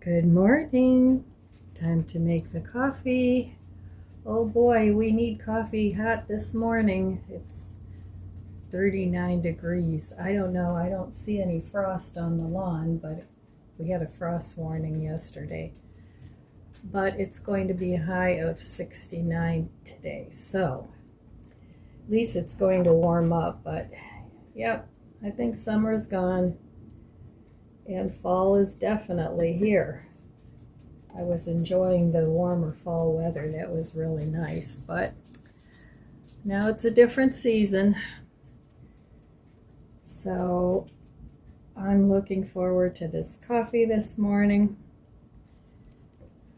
Good morning. Time to make the coffee. Oh boy, we need coffee hot this morning. It's 39 degrees. I don't know. I don't see any frost on the lawn, but we had a frost warning yesterday. But it's going to be a high of 69 today. So at least it's going to warm up. But yep, I think summer's gone and fall is definitely here. I was enjoying the warmer fall weather. That was really nice, but now it's a different season. So I'm looking forward to this coffee this morning.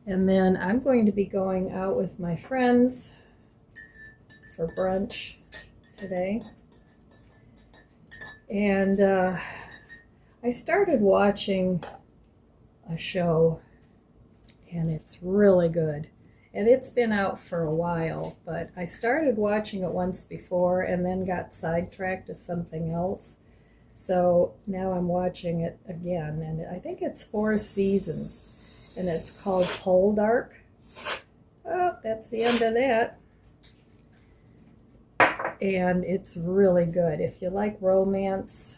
And then I'm going to be going out with my friends for brunch today. And I started watching a show, and it's really good. And it's been out for a while, but I started watching it once before and then got sidetracked to something else. So now I'm watching it again, and I think it's 4 seasons, and it's called Poldark. Oh, that's the end of that. And it's really good. If you like romance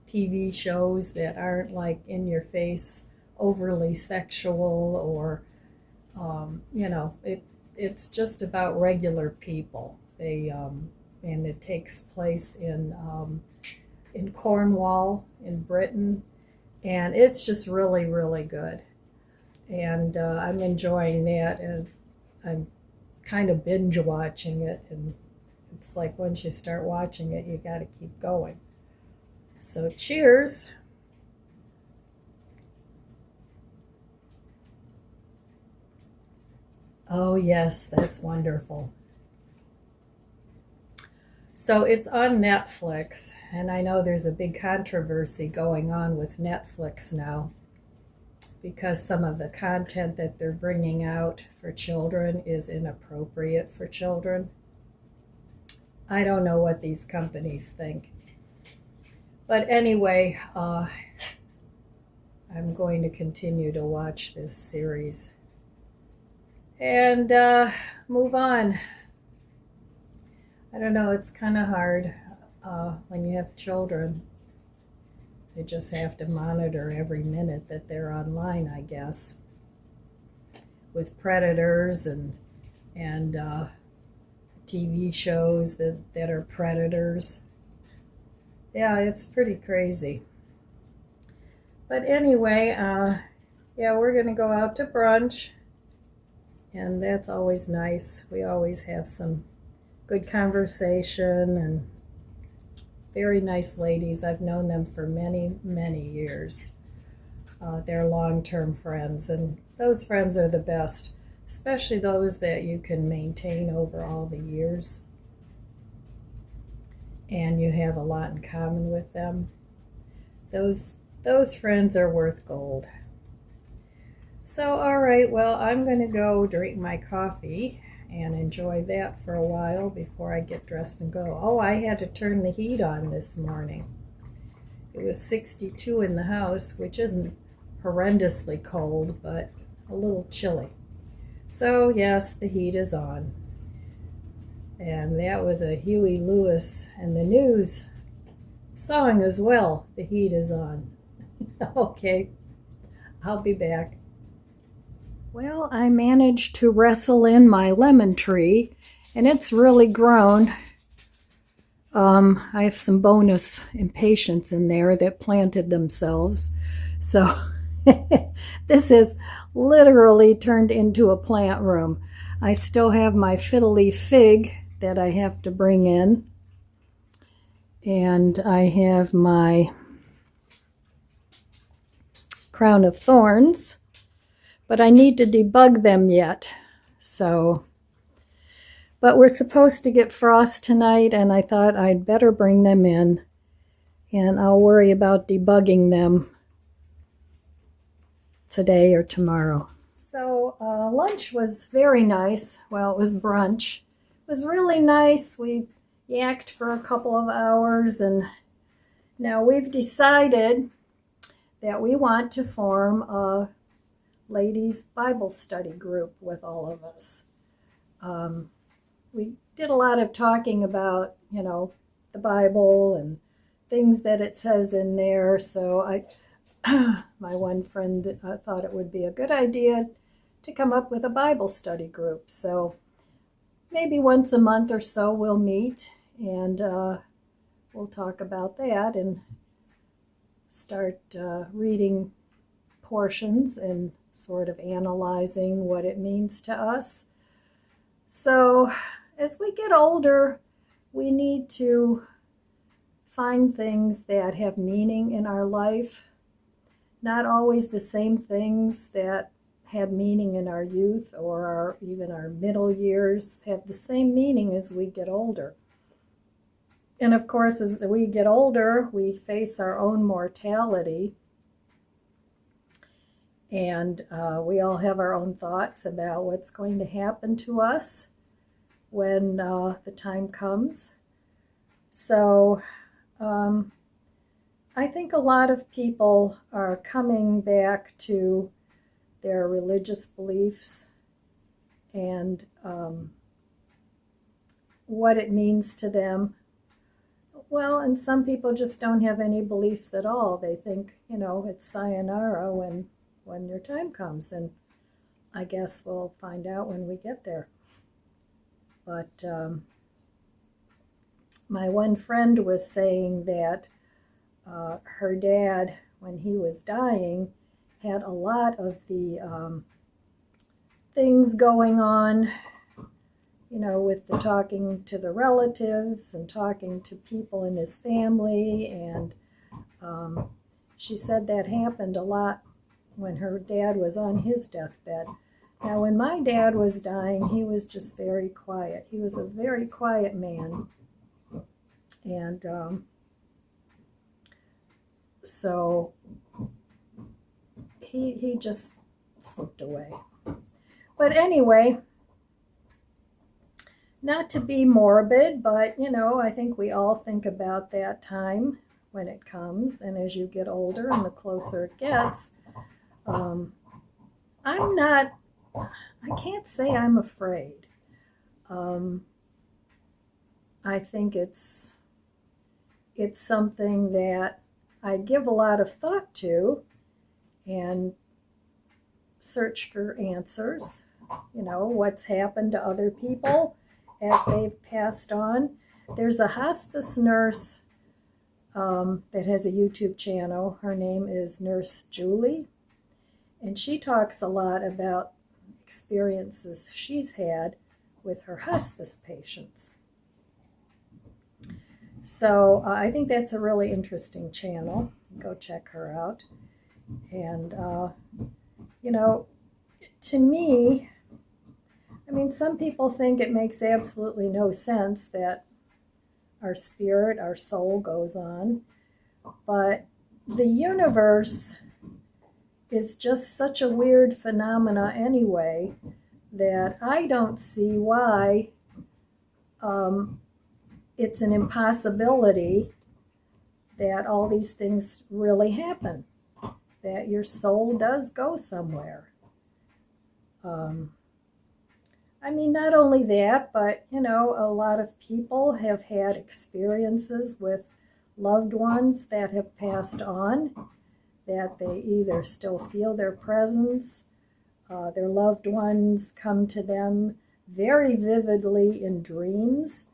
TV shows that aren't like in your face, overly sexual, or it's just about regular people. And it takes place in Cornwall in Britain, and it's just really, really good. And I'm enjoying that, and I'm kind of binge watching it, and it's like once you start watching it, you got to keep going. So cheers. Oh yes, that's wonderful. So it's on Netflix, and I know there's a big controversy going on with Netflix now because some of the content that they're bringing out for children is inappropriate for children. I don't know what these companies think. But anyway, I'm going to continue to watch this series and move on. I don't know, it's kind of hard when you have children. You just have to monitor every minute that they're online, I guess, with predators and TV shows that are predators. Yeah, it's pretty crazy. But anyway, yeah, we're going to go out to brunch, and that's always nice. We always have some good conversation, and very nice ladies. I've known them for many, many years. They're long-term friends, and those friends are the best, especially those that you can maintain over all the years, and you have a lot in common with them. Those friends are worth gold. So, all right, well, I'm going to go drink my coffee and enjoy that for a while before I get dressed and go. Oh, I had to turn the heat on this morning. It was 62 in the house, which isn't horrendously cold, but a little chilly. So, yes, the heat is on. And that was a Huey Lewis and the News song as well. The heat is on. Okay, I'll be back. Well, I managed to wrestle in my lemon tree, and it's really grown. I have some bonus impatiens in there that planted themselves. So this is literally turned into a plant room. I still have my fiddly fig that I have to bring in. And I have my crown of thorns, but I need to debug them yet. But we're supposed to get frost tonight, and I thought I'd better bring them in, and I'll worry about debugging them today or tomorrow. So lunch was very nice. Well, it was brunch. It was really nice. We yacked for a couple of hours, and now we've decided that we want to form a ladies' Bible study group with all of us. We did a lot of talking about, the Bible and things that it says in there. So my one friend thought it would be a good idea to come up with a Bible study group. So maybe once a month or so we'll meet and we'll talk about that and start reading portions and sort of analyzing what it means to us. So as we get older, we need to find things that have meaning in our life, not always the same things that had meaning in our youth or even our middle years have the same meaning as we get older. And of course, as we get older, we face our own mortality. And we all have our own thoughts about what's going to happen to us when the time comes. So I think a lot of people are coming back to their religious beliefs and what it means to them. Well, and some people just don't have any beliefs at all. They think, it's sayonara when your time comes, and I guess we'll find out when we get there. But my one friend was saying that her dad, when he was dying, had a lot of the things going on, with the talking to the relatives and talking to people in his family. And she said that happened a lot when her dad was on his deathbed. Now, when my dad was dying, he was just very quiet. He was a very quiet man. And so he just slipped away. But anyway, not to be morbid, but, I think we all think about that time when it comes. And as you get older and the closer it gets, I can't say I'm afraid. I think it's something that I give a lot of thought to and search for answers, what's happened to other people as they've passed on. There's a hospice nurse that has a YouTube channel. Her name is Nurse Julie. And she talks a lot about experiences she's had with her hospice patients. So I think that's a really interesting channel. Go check her out. And, to me, some people think it makes absolutely no sense that our spirit, our soul goes on. But the universe is just such a weird phenomena anyway that I don't see why it's an impossibility that all these things really happen, that your soul does go somewhere. Not only that, but, a lot of people have had experiences with loved ones that have passed on, that they either still feel their presence, their loved ones come to them very vividly in dreams.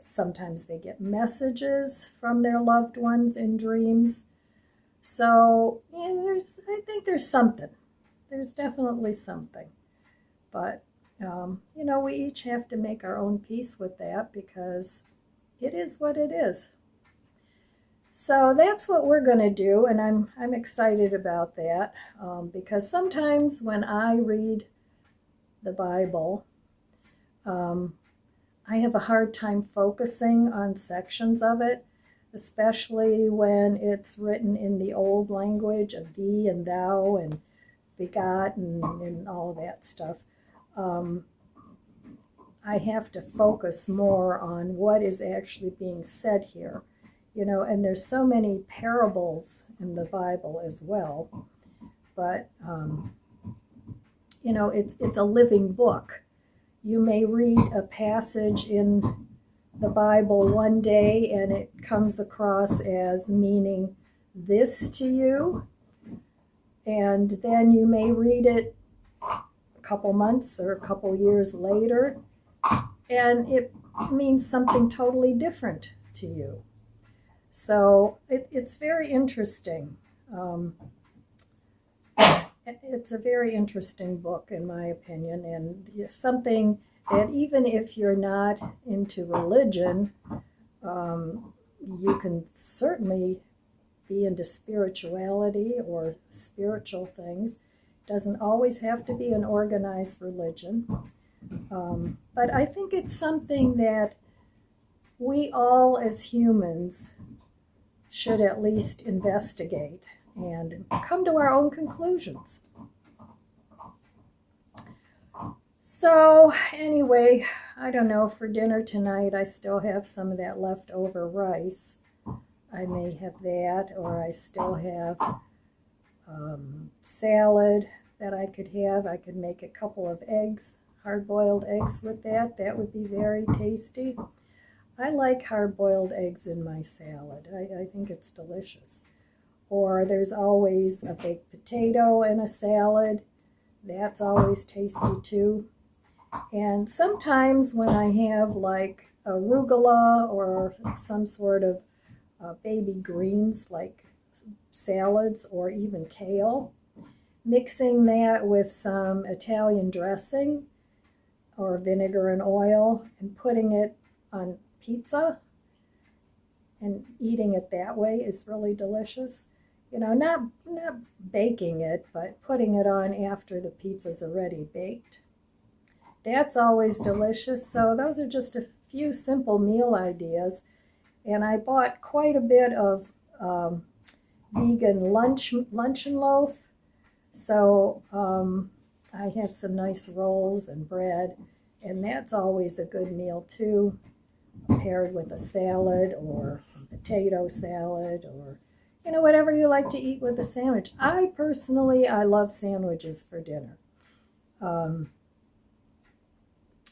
Sometimes they get messages from their loved ones in dreams. So I think there's something. There's definitely something. But, we each have to make our own peace with that because it is what it is. So that's what we're going to do, and I'm excited about that because sometimes when I read the Bible, I have a hard time focusing on sections of it, especially when it's written in the old language of thee and thou and begotten and all that stuff. I have to focus more on what is actually being said here. And there's so many parables in the Bible as well. but it's a living book. You may read a passage in the Bible one day and it comes across as meaning this to you, and then you may read it a couple months or a couple years later and it means something totally different to you. So it's very interesting. It's a very interesting book, in my opinion, and something that even if you're not into religion, you can certainly be into spirituality or spiritual things. It doesn't always have to be an organized religion. But I think it's something that we all as humans should at least investigate and come to our own conclusions. So anyway, I don't know, for dinner tonight I still have some of that leftover rice. I may have that, or I still have salad that I could have. I could make a couple of eggs, hard-boiled eggs with that. That would be very tasty. I like hard-boiled eggs in my salad. I think it's delicious. Or there's always a baked potato in a salad. That's always tasty too. And sometimes when I have like arugula or some sort of baby greens like salads or even kale, mixing that with some Italian dressing or vinegar and oil and putting it on pizza and eating it that way is really delicious. Not baking it, but putting it on after the pizza's already baked. That's always delicious. So those are just a few simple meal ideas. And I bought quite a bit of vegan luncheon loaf. So I have some nice rolls and bread, and that's always a good meal too, paired with a salad or some potato salad or whatever you like to eat with a sandwich. I love sandwiches for dinner. And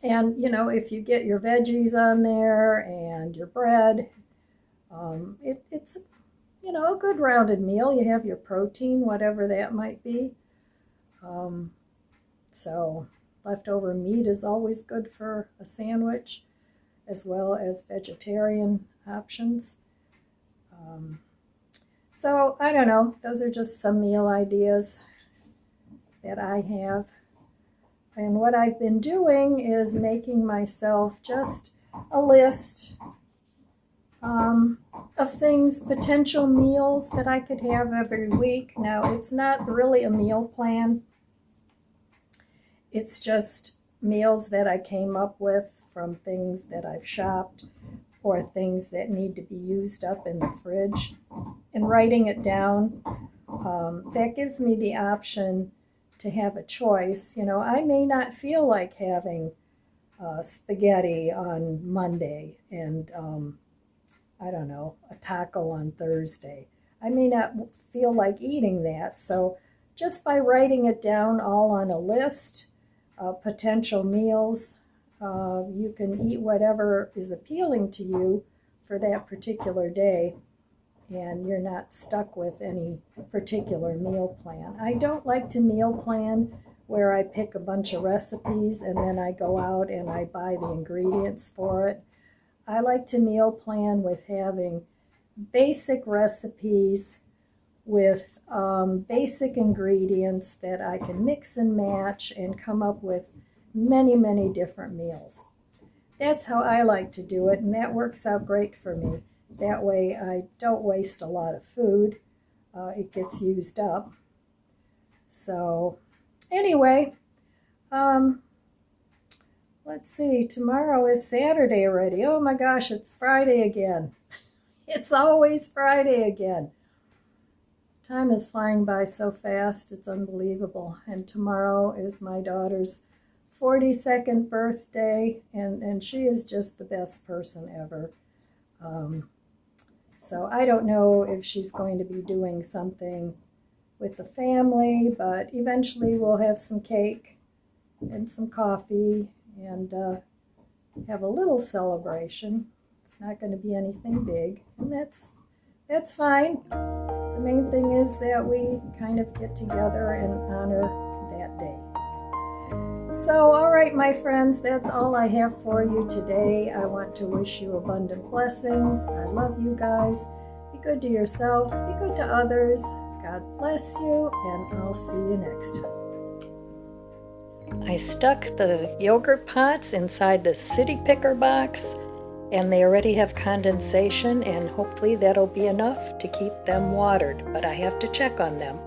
if you get your veggies on there and your bread, it's a good rounded meal. You have your protein, whatever that might be. So leftover meat is always good for a sandwich, as well as vegetarian options. So I don't know, those are just some meal ideas that I have. And what I've been doing is making myself just a list of things, potential meals that I could have every week. Now, it's not really a meal plan. It's just meals that I came up with from things that I've shopped or things that need to be used up in the fridge. And writing it down, that gives me the option to have a choice. I may not feel like having spaghetti on Monday and I don't know, a taco on Thursday. I may not feel like eating that. So just by writing it down all on a list of potential meals, you can eat whatever is appealing to you for that particular day, and you're not stuck with any particular meal plan. I don't like to meal plan where I pick a bunch of recipes and then I go out and I buy the ingredients for it. I like to meal plan with having basic recipes with basic ingredients that I can mix and match and come up with many, many different meals. That's how I like to do it, and that works out great for me. That way I don't waste a lot of food. It gets used up. So anyway, let's see, tomorrow is Saturday already. Oh my gosh, it's Friday again. It's always Friday again. Time is flying by so fast, it's unbelievable. And tomorrow is my daughter's 42nd birthday, and she is just the best person ever. So I don't know if she's going to be doing something with the family, but eventually we'll have some cake and some coffee and have a little celebration. It's not going to be anything big, and that's fine. The main thing is that we kind of get together and honor that day. So, all right, my friends, that's all I have for you today. I want to wish you abundant blessings. I love you guys. Be good to yourself. Be good to others. God bless you, and I'll see you next time. I stuck the yogurt pots inside the City Picker box, and they already have condensation, and hopefully that'll be enough to keep them watered, but I have to check on them.